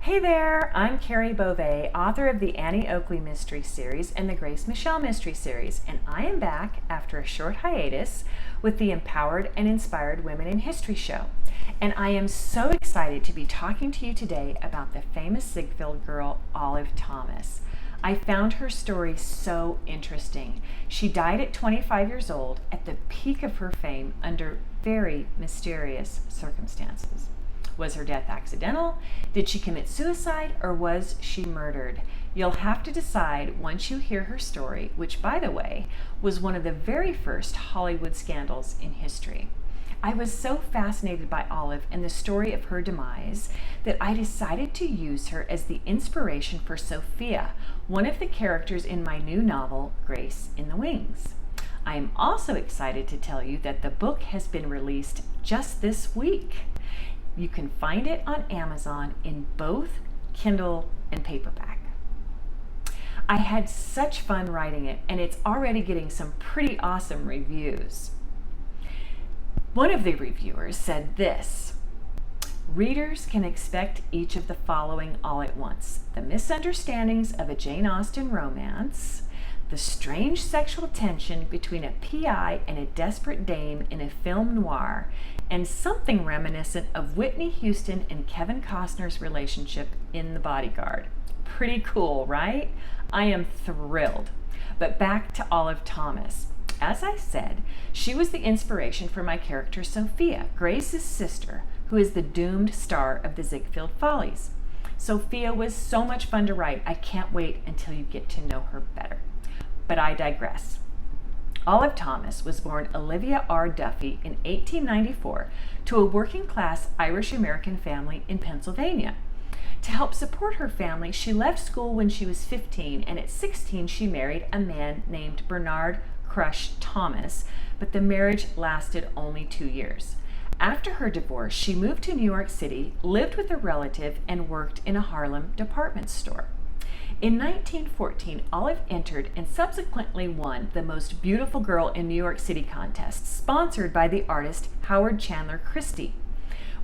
Hey there, I'm Carrie Beauvais, author of the Annie Oakley Mystery Series and the Grace Michelle Mystery Series, and I am back after a short hiatus with the Empowered and Inspired Women in History show. And I am so excited to be talking to you today about the famous Ziegfeld girl, Olive Thomas. I found her story so interesting. She died at 25 years old at the peak of her fame under very mysterious circumstances. Was her death accidental? Did she commit suicide, or was she murdered? You'll have to decide once you hear her story, which, by the way, was one of the very first Hollywood scandals in history. I was so fascinated by Olive and the story of her demise that I decided to use her as the inspiration for Sophia, one of the characters in my new novel, Grace in the Wings. I am also excited to tell you that the book has been released just this week. You can find it on Amazon in both Kindle and paperback. I had such fun writing it, and it's already getting some pretty awesome reviews. One of the reviewers said this: readers can expect each of the following all at once: the misunderstandings of a Jane Austen romance, the strange sexual tension between a PI and a desperate dame in a film noir, and something reminiscent of Whitney Houston and Kevin Costner's relationship in The Bodyguard. Pretty cool, right? I am thrilled. But back to Olive Thomas. As I said, she was the inspiration for my character Sophia, Grace's sister, who is the doomed star of the Ziegfeld Follies. Sophia was so much fun to write. I can't wait until you get to know her better. But I digress. Olive Thomas was born Olivia R. Duffy in 1894 to a working-class Irish-American family in Pennsylvania. To help support her family, she left school when she was 15, and at 16 she married a man named Bernard Crush Thomas, but the marriage lasted only 2 years. After her divorce, she moved to New York City, lived with a relative, and worked in a Harlem department store. In 1914, Olive entered and subsequently won the Most Beautiful Girl in New York City contest, sponsored by the artist Howard Chandler Christie.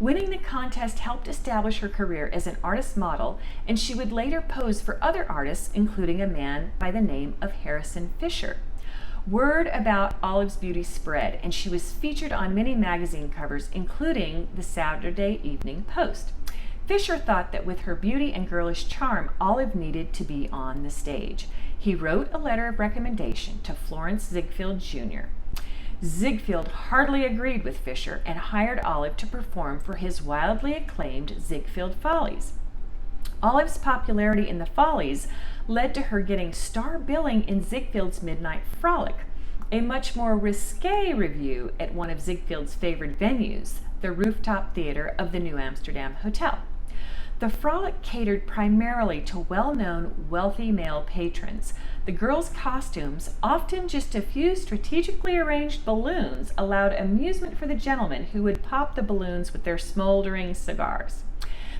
Winning the contest helped establish her career as an artist model, and she would later pose for other artists, including a man by the name of Harrison Fisher. Word about Olive's beauty spread, and she was featured on many magazine covers, including the Saturday Evening Post. Fisher thought that with her beauty and girlish charm, Olive needed to be on the stage. He wrote a letter of recommendation to Florence Ziegfeld Jr. Ziegfeld hardly agreed with Fisher and hired Olive to perform for his wildly acclaimed Ziegfeld Follies. Olive's popularity in the Follies led to her getting star billing in Ziegfeld's Midnight Frolic, a much more risque revue at one of Ziegfeld's favorite venues, the rooftop theater of the New Amsterdam Hotel. The frolic catered primarily to well-known, wealthy male patrons. The girls' costumes, often just a few strategically arranged balloons, allowed amusement for the gentlemen who would pop the balloons with their smoldering cigars.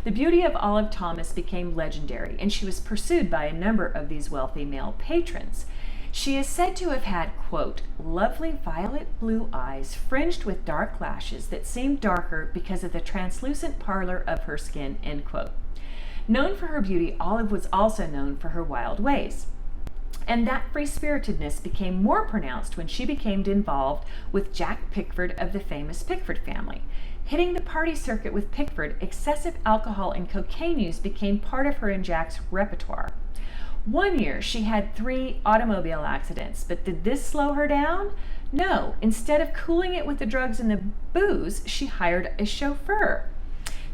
The beauty of Olive Thomas became legendary, and she was pursued by a number of these wealthy male patrons. She is said to have had, quote, lovely violet blue eyes fringed with dark lashes that seemed darker because of the translucent pallor of her skin, end quote. Known for her beauty, Olive was also known for her wild ways. And that free-spiritedness became more pronounced when she became involved with Jack Pickford of the famous Pickford family. Hitting the party circuit with Pickford, excessive alcohol and cocaine use became part of her and Jack's repertoire. One year, she had 3 automobile accidents, but did this slow her down? No. Instead of cooling it with the drugs and the booze, she hired a chauffeur.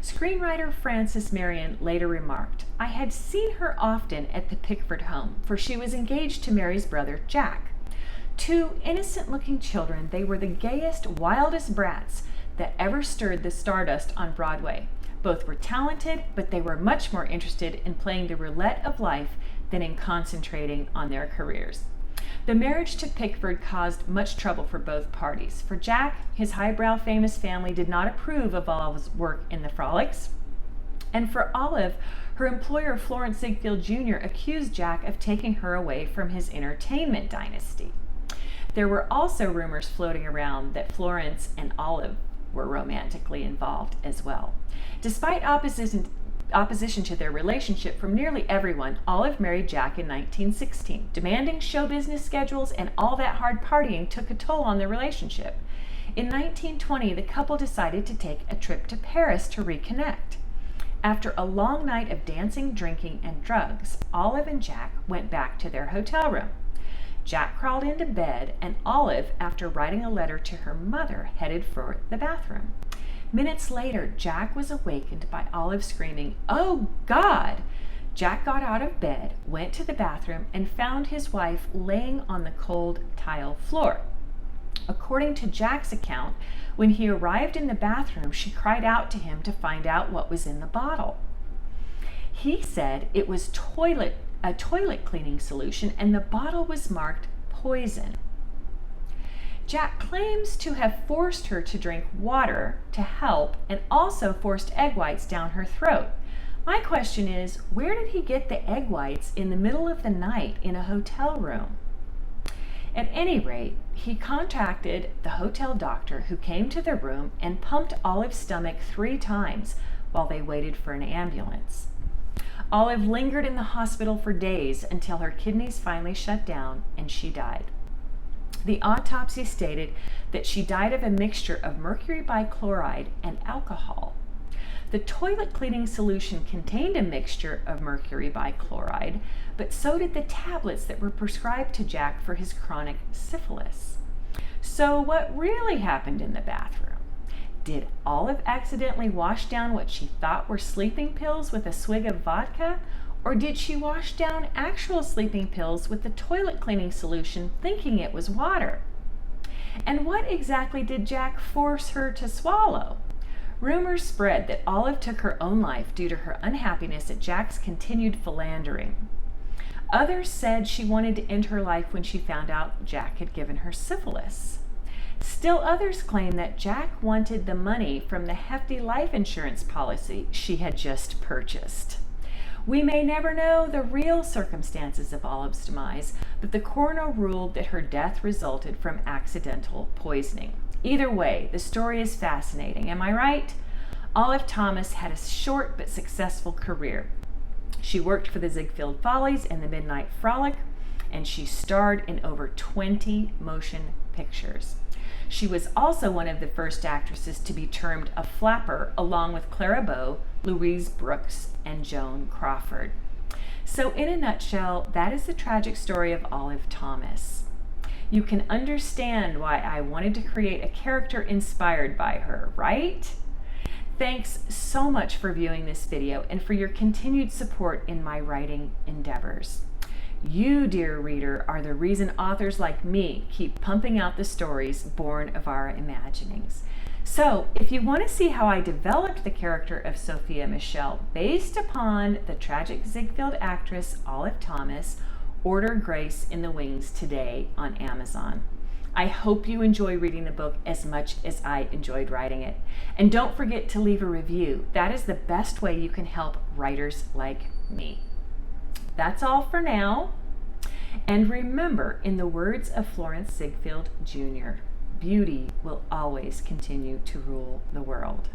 Screenwriter Frances Marion later remarked, I had seen her often at the Pickford home, for she was engaged to Mary's brother, Jack. 2 innocent-looking children, they were the gayest, wildest brats that ever stirred the stardust on Broadway. Both were talented, but they were much more interested in playing the roulette of life than in concentrating on their careers. The marriage to Pickford caused much trouble for both parties. For Jack, his highbrow famous family did not approve of Olive's work in the frolics. And for Olive, her employer Florence Ziegfeld Jr. accused Jack of taking her away from his entertainment dynasty. There were also rumors floating around that Florence and Olive were romantically involved as well. Despite opposition opposition to their relationship from nearly everyone, Olive married Jack in 1916. Demanding show business schedules and all that hard partying took a toll on their relationship. In 1920, the couple decided to take a trip to Paris to reconnect. After a long night of dancing, drinking, and drugs, Olive and Jack went back to their hotel room. Jack crawled into bed, and Olive, after writing a letter to her mother, headed for the bathroom. Minutes later, Jack was awakened by Olive screaming, "Oh, God!" Jack got out of bed, went to the bathroom, and found his wife laying on the cold tile floor. According to Jack's account, when he arrived in the bathroom, she cried out to him to find out what was in the bottle. He said it was a toilet cleaning solution, and the bottle was marked poison. Jack claims to have forced her to drink water to help and also forced egg whites down her throat. My question is, where did he get the egg whites in the middle of the night in a hotel room? At any rate, he contacted the hotel doctor, who came to the room and pumped Olive's stomach 3 times while they waited for an ambulance. Olive lingered in the hospital for days until her kidneys finally shut down and she died. The autopsy stated that she died of a mixture of mercury bichloride and alcohol. The toilet cleaning solution contained a mixture of mercury bichloride, but so did the tablets that were prescribed to Jack for his chronic syphilis. So what really happened in the bathroom? Did Olive accidentally wash down what she thought were sleeping pills with a swig of vodka? Or did she wash down actual sleeping pills with the toilet cleaning solution, thinking it was water? And what exactly did Jack force her to swallow? Rumors spread that Olive took her own life due to her unhappiness at Jack's continued philandering. Others said she wanted to end her life when she found out Jack had given her syphilis. Still others claim that Jack wanted the money from the hefty life insurance policy she had just purchased. We may never know the real circumstances of Olive's demise, but the coroner ruled that her death resulted from accidental poisoning. Either way, the story is fascinating. Am I right? Olive Thomas had a short but successful career. She worked for the Ziegfeld Follies and the Midnight Frolic, and she starred in over 20 motion pictures. She was also one of the first actresses to be termed a flapper, along with Clara Bow, Louise Brooks, and Joan Crawford. So in a nutshell, that is the tragic story of Olive Thomas. You can understand why I wanted to create a character inspired by her, right? Thanks so much for viewing this video and for your continued support in my writing endeavors. You, dear reader, are the reason authors like me keep pumping out the stories born of our imaginings. So, if you want to see how I developed the character of Sophia Michelle based upon the tragic Ziegfeld actress Olive Thomas, order Grace in the Wings today on Amazon. I hope you enjoy reading the book as much as I enjoyed writing it. And don't forget to leave a review. That is the best way you can help writers like me. That's all for now. And remember, in the words of Florence Ziegfeld Jr., beauty will always continue to rule the world.